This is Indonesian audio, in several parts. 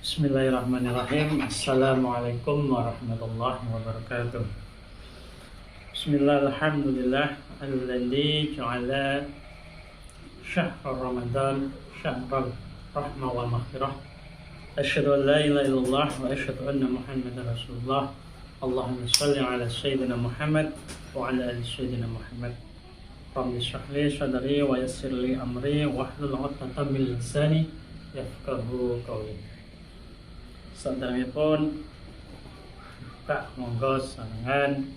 Bismillahirrahmanirrahim. Assalamualaikum warahmatullahi wabarakatuh. Bismillahirrahmanirrahim. Alladzi ja'ala syahr Ramadan syahral rahmah wal maghfirah. Asyhadu an la ilaha illallah wa asyhadu anna Muhammadar Rasulullah. Allahumma shalli ala sayyidina Muhammad wa ala ali sayyidina Muhammad. Rabbi shrah li sadri wa yassir li amri wahlul 'uqdatam min lisani yafqahu qawli. Sadanipun tak monggo sanengan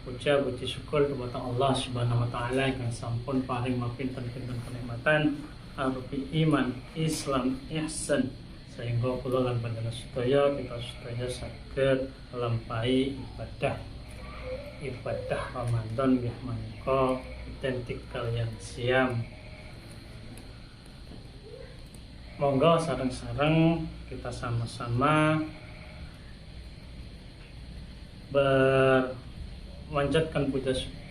puji syukur kepada Allah Subhanahu wa taala yang sampun paring mapinten-pinten kenikmatan arupi iman, Islam, ihsan sehingga kula lan panjenengan sedaya kita saged nglampahi ibadah Ramadan nggih menika identik kaliyan siam. Monggo sareng-sareng kita sama-sama bermanjatkan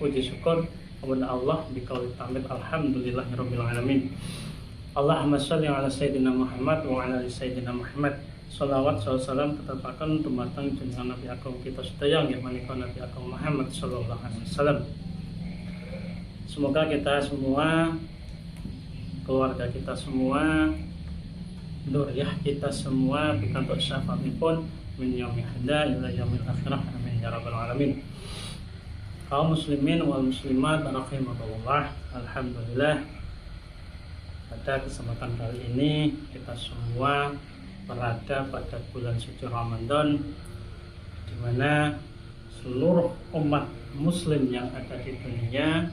puji syukur kepada Allah di qaul tamid alhamdulillahirabbil alamin. Allahumma shalli ala sayyidina Muhammad wa ala ali sayyidina Muhammad. Shalawat salam tetepake dumateng junjungan Nabi agung kita sedaya nggih menika Nabi agung Muhammad sallallahu alaihi wasallam. Semoga kita semua, keluarga kita semua, dzurriyyah kita semua pikantuk syafaatipun min yaumil hada ila yaumil akhirah amin ya rabbal alamin. Kaum muslimin wal muslimat rahimakumullah, alhamdulillah pada kesempatan kali ini kita semua berada pada bulan suci Ramadan di mana seluruh umat muslim yang ada di dunia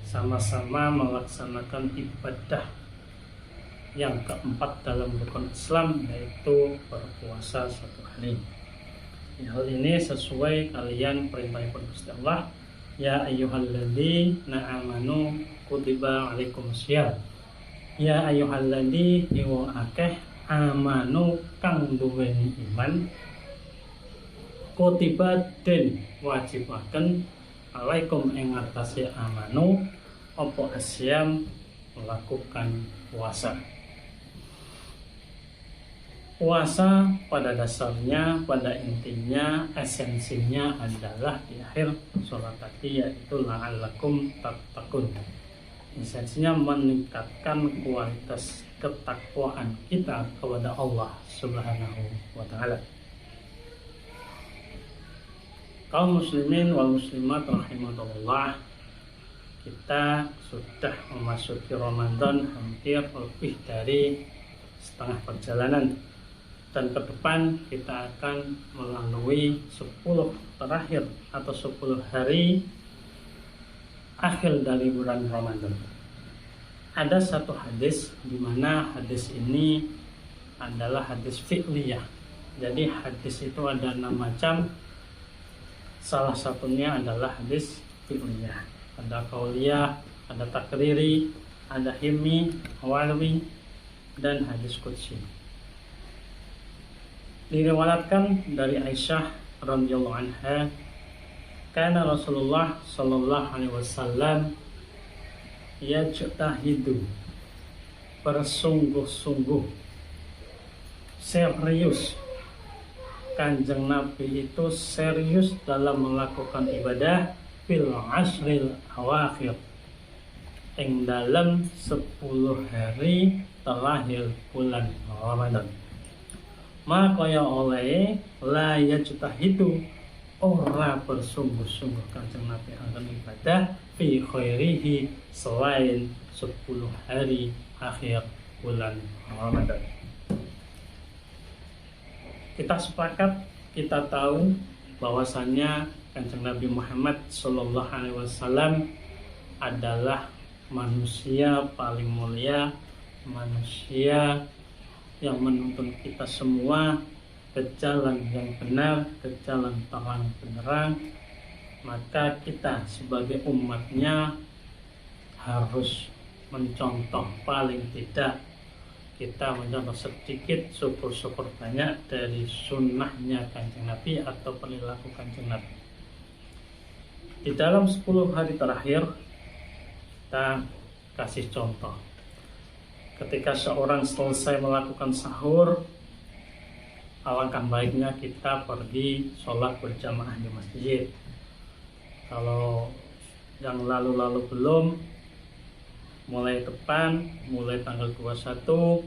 sama-sama melaksanakan ibadah yang keempat dalam rukun Islam, yaitu berpuasa satu hari. Hal ini sesuai kalian perintahipun Gusti Allah, ya ayyuhalladzina amanu kutiba alaikumusiyam. Ya ayyuhalladzi wong akeh amanu kang duweni iman kutiba den wajibaken alaikum ing atase amanu apa asyam melakukan puasa. Puasa pada dasarnya, pada intinya, esensinya adalah di akhir sholat tadi, yaitu la'allakum tattaqun. Esensinya meningkatkan kualitas ketakwaan kita kepada Allah Subhanahu wa ta'ala. Kaum muslimin wal muslimat rahimahullah, kita sudah memasuki Ramadan hampir lebih dari setengah perjalanan, dan ke depan kita akan melalui 10 terakhir atau 10 hari akhir dari bulan Ramadan. Ada satu hadis di mana hadis ini adalah hadis fi'liyah. Jadi hadis itu ada 6 macam. Salah satunya adalah hadis fi'liyah. Ada qauliyah, ada takriri, ada himmi, walwi, dan hadis qudsi. Diriwayatkan dari Aisyah radhiyallahu anha, kana Rasulullah sallallahu alaihi wasallam yajtahidu, bersungguh-sungguh, serius. Kanjeng Nabi itu serius dalam melakukan ibadah fil asril awakhir, ing dalam 10 hari terakhir bulan Ramadan. Maka ya oleh la yajtahidu, ora bersungguh-sungguh kanjeng Nabi akan ibadah fi khairihi, selain 10 hari akhir bulan Ramadan. Kita sepakat, kita tahu bahwasannya kanjeng Nabi Muhammad sallallahu alaihi wasallam adalah manusia paling mulia, manusia yang menuntun kita semua ke jalan yang benar, ke jalan terang benderang. Maka kita sebagai umatnya harus mencontoh, paling tidak kita mencontoh sedikit, syukur-syukur banyak dari sunnahnya kanjeng Nabi atau perilaku kanjeng Nabi. Di dalam 10 hari terakhir kita kasih contoh. ketika seorang selesai melakukan sahur, alangkah baiknya kita pergi sholat berjamaah di masjid. Kalau yang lalu-lalu belum, mulai depan, mulai tanggal 21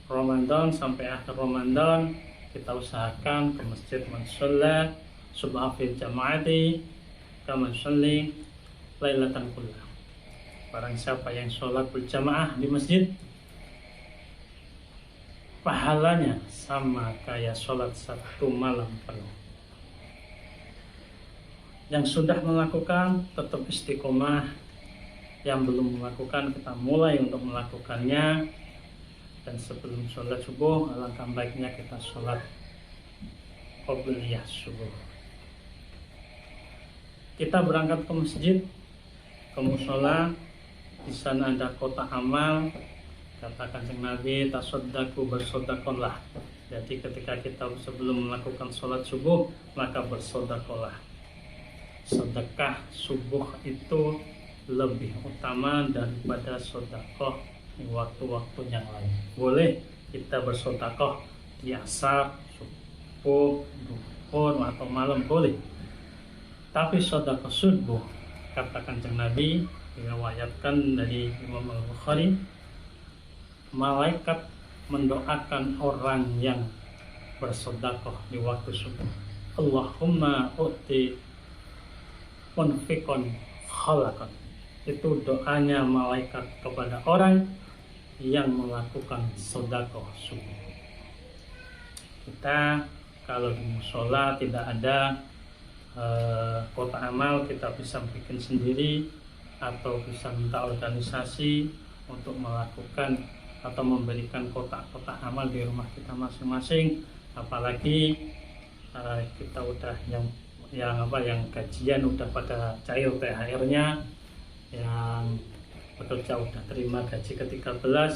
Ramadan sampai akhir Ramadan, kita usahakan ke masjid man shalla subha fil jama'ati kama sholli lailatan kullah. Barang siapa yang sholat berjamaah di masjid, pahalanya sama kayak sholat satu malam penuh. Yang sudah melakukan tetap istiqomah, yang belum melakukan kita mulai untuk melakukannya. Dan sebelum sholat subuh, alangkah baiknya kita sholat qobliyah subuh. Kita berangkat ke masjid, ke mushola, di sana ada kotak amal. Kata Kanjeng Nabi, tasaddaku, bersodakolah. Jadi ketika kita sebelum melakukan sholat subuh, maka bersodakolah. Sedekah subuh itu lebih utama daripada sodakoh di waktu-waktu yang lain. Boleh kita bersodakoh di asar, subuh, duhur atau malam, boleh. Tapi sodakoh subuh, kata Kanjeng Nabi, diriwayatkan dari Imam Al-Bukhari, malaikat mendoakan orang yang bersodakoh di waktu subuh. Allahumma u'ti munfikon khalaqan. Itu doanya malaikat kepada orang yang melakukan sodakoh subuh. Kita kalau di mushola tidak ada kotak amal, kita bisa bikin sendiri atau bisa minta organisasi untuk melakukan atau memberikan kotak-kotak amal di rumah kita masing-masing. Apalagi kita udah yang gajian udah pada cair THR-nya, yang bekerja udah terima gaji ke-13,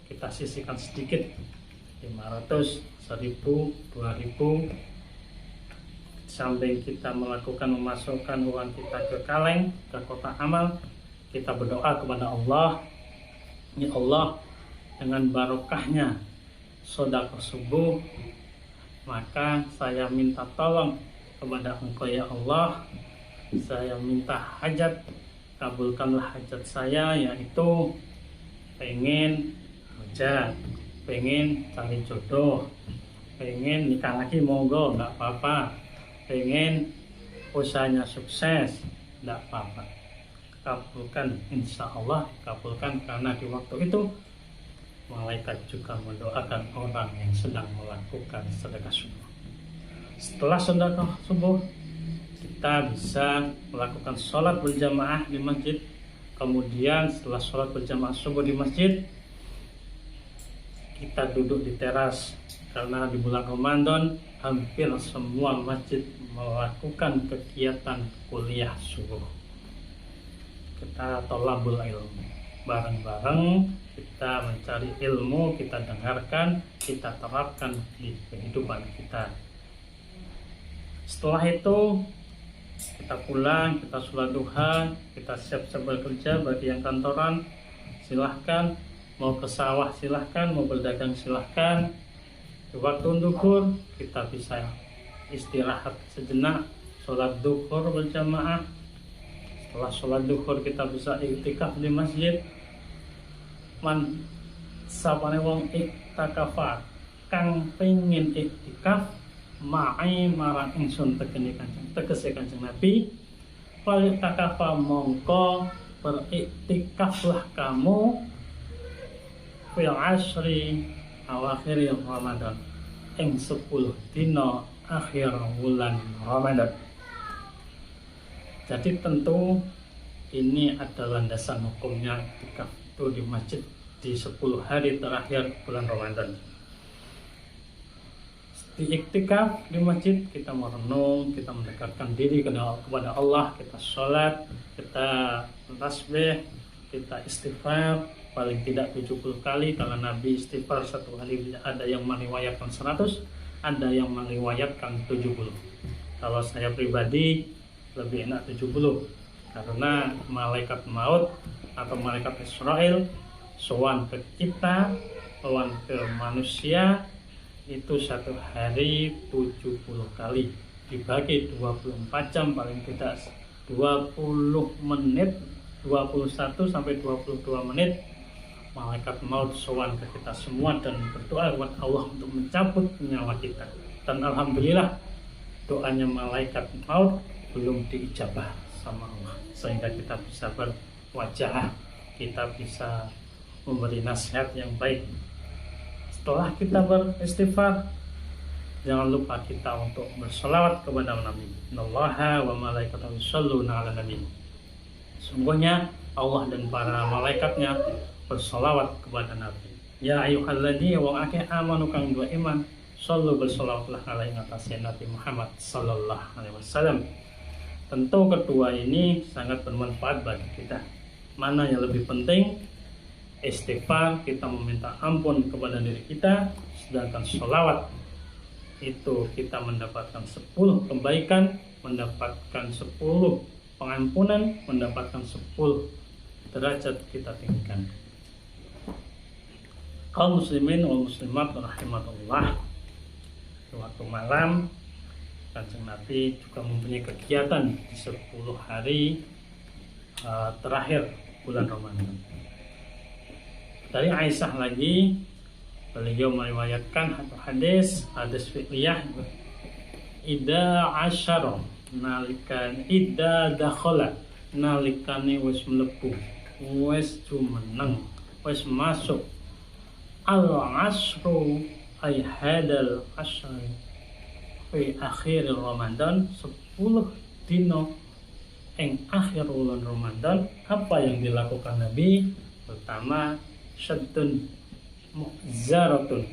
kita sisihkan sedikit, 500, 1000, 2000. Sampai kita memasukkan uang kita ke kaleng, ke kotak amal, kita berdoa kepada Allah, ya Allah, dengan barokahnya sedekah subuh, maka saya minta tolong kepada Engkau ya Allah, saya minta hajat, kabulkanlah hajat saya, yaitu pengen kerja, pengen cari jodoh, pengen nikah lagi, monggo, nggak apa-apa, pengen usahanya sukses, nggak apa-apa, kabulkan, insya Allah kabulkan. Karena di waktu itu malaikat juga mendoakan orang yang sedang melakukan sedekah subuh. Setelah sedekah subuh, kita bisa melakukan sholat berjamaah di masjid. Kemudian setelah sholat berjamaah subuh di masjid, kita duduk di teras. Karena di bulan Ramadan hampir semua masjid melakukan kegiatan kuliah subuh. Kita tolabul ilmu, bareng-bareng kita mencari ilmu, kita dengarkan, kita terapkan di kehidupan kita. Setelah itu kita pulang, kita sholat duha, kita siap-siap bekerja. Bagi yang kantoran silahkan, mau ke sawah silahkan, mau berdagang silahkan. Di waktu duhur kita bisa istirahat sejenak, sholat duhur berjamaah. Setelah sholat duhur kita bisa iktikaf di masjid. Man sapane wong iktikafa kang pengin iktikaf ma'i marang ingsun tegese Kanjeng Nabi, fal takafa mongko beriktikaflah kamu fil asri awakhir Ramadan, ing 10 dina akhir bulan Ramadan. Jadi tentu ini adalah landasan hukumnya iktikaf itu di masjid di 10 hari terakhir bulan Ramadan. Di iktikaf di masjid kita merenung, kita mendekatkan diri kepada Allah, kita sholat, kita tasbih, kita istighfar paling tidak 70 kali. Kalau Nabi istighfar satu hari, ada yang meriwayatkan 100, ada yang meriwayatkan 70. Kalau saya pribadi lebih enak 70, karena malaikat maut atau malaikat Israel sowan ke kita, sowan ke manusia itu satu hari 70 kali dibagi 24 jam, paling tidak 20 menit, 21 sampai 22 menit malaikat maut sowan ke kita semua dan berdoa kepada Allah untuk mencabut nyawa kita. Dan alhamdulillah doanya malaikat maut belum diijabah sama Allah, sehingga kita bisa berwajah, kita bisa memberi nasihat yang baik. Setelah kita beristighfar, jangan lupa kita untuk bersolawat kepada Nabi. Innallaha wa malaikatahu yusholluna 'alan nabi. Sungguhnya Allah dan para malaikatnya bersolawat kepada Nabi. Ya ayyuhalladzina wa amanu kang dua iman, shollu bersolawatlah alaihi atasnya Nabi Muhammad sallallahu alaihi wasallam. Tentu kedua ini sangat bermanfaat bagi kita. Mana yang lebih penting? Istighfar, kita meminta ampun kepada diri kita, sedangkan sholawat itu kita mendapatkan 10 kebaikan, mendapatkan 10 pengampunan, mendapatkan 10 derajat kita tinggikan. Kaum muslimin wal muslimat rahimatullah, waktu malam Kanjeng Nabi juga mempunyai kegiatan di 10 hari terakhir bulan Ramadan. Dari Aisyah lagi, beliau meriwayatkan hadis fiqhiyah, ida asyara nalikan ida dakhala, nalikane wis mlebu, wis jumeneng, wis masuk al asru ay hadal asyri fi akhir Ramadan, 10 dino ing akhir bulan Ramadan. Apa yang dilakukan Nabi? Pertama, syaddun mu'zaratun.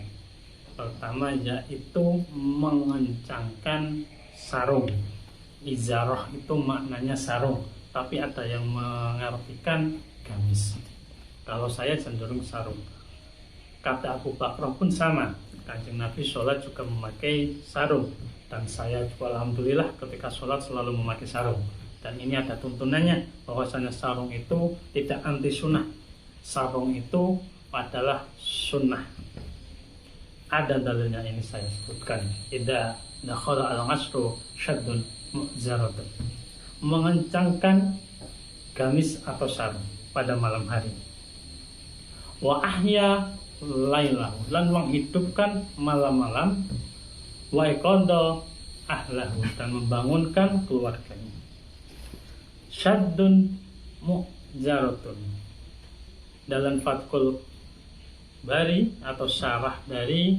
Pertama yaitu mengencangkan sarung. Izarah itu maknanya sarung, tapi ada yang mengartikan gamis. Kalau saya cenderung sarung. Kata Abu Bakar pun sama. Kanjeng Nabi sholat juga memakai sarung, dan saya juga alhamdulillah ketika sholat selalu memakai sarung. Dan ini ada tuntunannya, bahwasanya sarung itu tidak anti sunnah. Sarung itu adalah sunnah. Ada dalilnya, ini saya sebutkan. Idza dakhala al-asru syaddun mu'zaratun, mengencangkan gamis atau sarung pada malam hari. Wa ahya lailahu, lan menghidupkan malam-malam. Wa iqadha ahlahu, dan membangunkan keluarganya. Syaddun mu'zaratun, dalam Fathul Bari atau syarah dari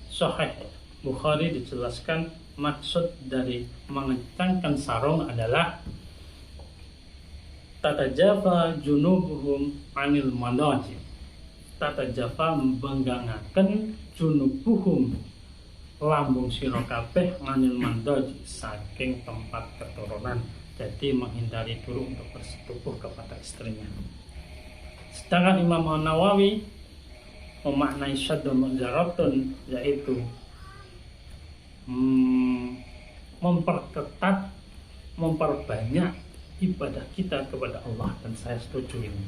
Sahih Bukhari dijelaskan maksud dari mengencangkan sarung adalah tatajafa junubuhum anil madaji. Tatajafa membanggangaken junubuhum lambung sira kabeh anil madaji, saking tempat keturunan. Jadi menghindari dulu untuk bersetubuh kepada istrinya. Sedangkan Imam An-Nawawi memaknai syaddun mu'zaratun, yaitu memperketat, memperbanyak ibadah kita kepada Allah. Dan saya setuju ini,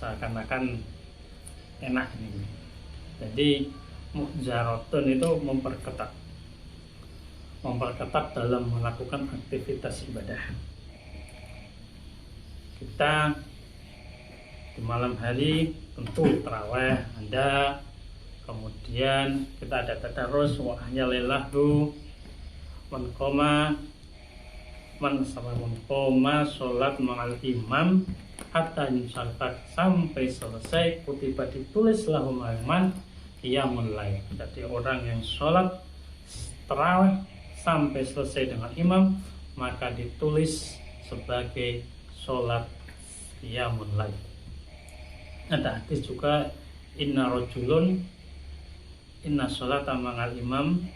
seakan-akan enak ini. Jadi mu'zaratun itu memperketat dalam melakukan aktivitas ibadah kita. Di malam hari tentu tarawih ada, kemudian kita ada tadarus, wa ahya lailahu, man qoma sholat ma'al imam hatta yusalfat, sampai selesai kutiba ditulis lahum man qiyamul lail. Jadi orang yang sholat tarawih sampai selesai dengan imam, maka ditulis sebagai sholat qiyamul lail. Ada hadis juga, inna sholata ma'al imam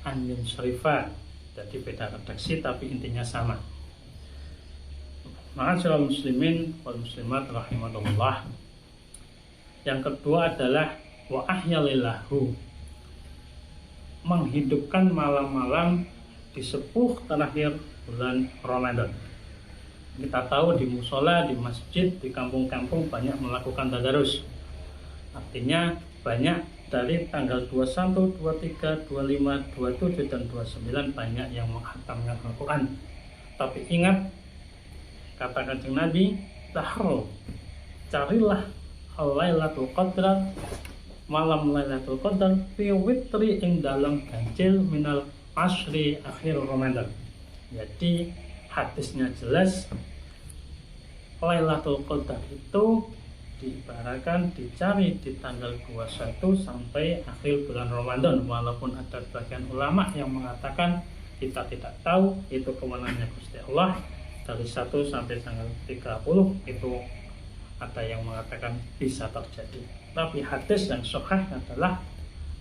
an yunsrifa. Jadi beda redaksi tapi intinya sama. Ma'asyiral muslimin wal muslimat rahimakumullah. Yang kedua adalah wa ahya lailahu, menghidupkan malam-malam di 10 terakhir bulan Ramadan. Kita tahu di musola, di masjid, di kampung-kampung banyak melakukan tadarus. Artinya banyak dari tanggal 21, 23, 25, 27, dan 29 banyak yang menghatamkan Al-Quran. Tapi ingat, kata Kanjeng Nabi, tahru, carilah Lailatul Qadar, malam Lailatul Qadar fi witri ing dalam ganjil minal ashri akhir Ramadan. Jadi hadisnya jelas, Lailatul Qadar itu diibaratkan dicari di tanggal 21 sampai akhir bulan Ramadan. Walaupun ada bagian ulama yang mengatakan kita tidak tahu itu kewenangannya Gusti Allah, dari 1 sampai tanggal 30 itu ada yang mengatakan bisa terjadi. Tapi hadis yang sahih adalah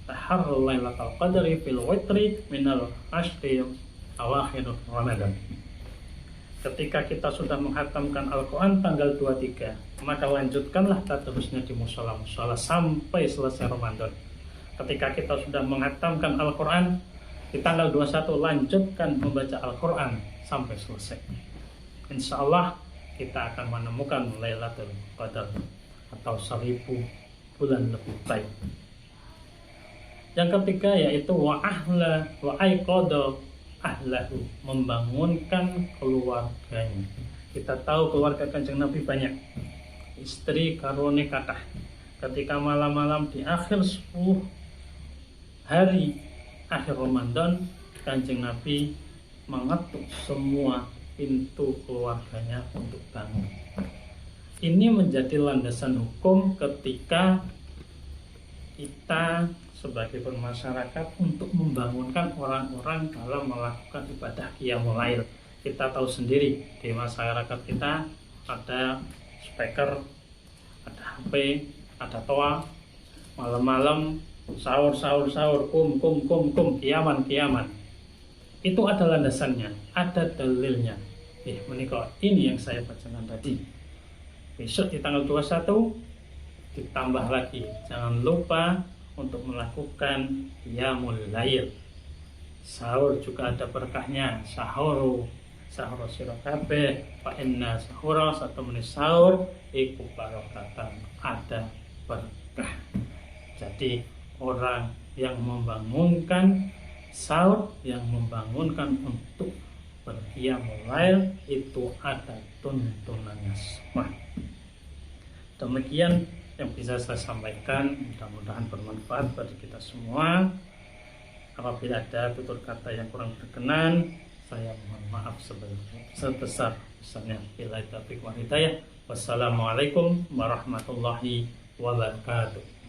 taharrul Lailatul Qadri fil witri minal ashri awakhir Ramadan. Ketika kita sudah menghatamkan Al-Quran tanggal 23, maka lanjutkanlah tadarusnya di musola-musola sampai selesai Ramadan. Ketika kita sudah menghatamkan Al-Quran di tanggal 21, lanjutkan membaca Al-Quran sampai selesai. Insya Allah kita akan menemukan Lailatul Qadar atau 1000 bulan lebih baik. Yang ketiga yaitu wa'ahla wa'aiqadha ahlahu, membangunkan keluarganya. Kita tahu keluarga Kanjeng Nabi banyak, istri karone kathah. Ketika malam-malam di akhir 10 hari akhir Ramadan, Kanjeng Nabi mengetuk semua pintu keluarganya untuk bangun. Ini menjadi landasan hukum ketika kita sebagai bermasyarakat untuk membangunkan orang-orang dalam melakukan ibadah qiyamul lail. Kita tahu sendiri di masyarakat kita ada speaker, ada HP, ada toa, malam-malam sahur, kum, kiaman. Itu ada landasannya, ada dalilnya. Ini yang saya bacakan tadi. Besok di tanggal 21 ditambah lagi, jangan lupa untuk melakukan qiyamul lail. Sahur juga ada berkahnya. Sahur sira kabeh, fa inna sahura satu menit sahur iku barokatan, ada berkah. Jadi orang yang membangunkan sahur, yang membangunkan untuk berqiyamul lail itu ada tuntunannya semua. Demikian yang bisa saya sampaikan, mudah-mudahan bermanfaat bagi kita semua. Apabila ada tutur kata yang kurang berkenan, saya mohon maaf sebesar-besarnya. Billahi taufiq wal hidayah. Wassalamualaikum warahmatullahi wabarakatuh.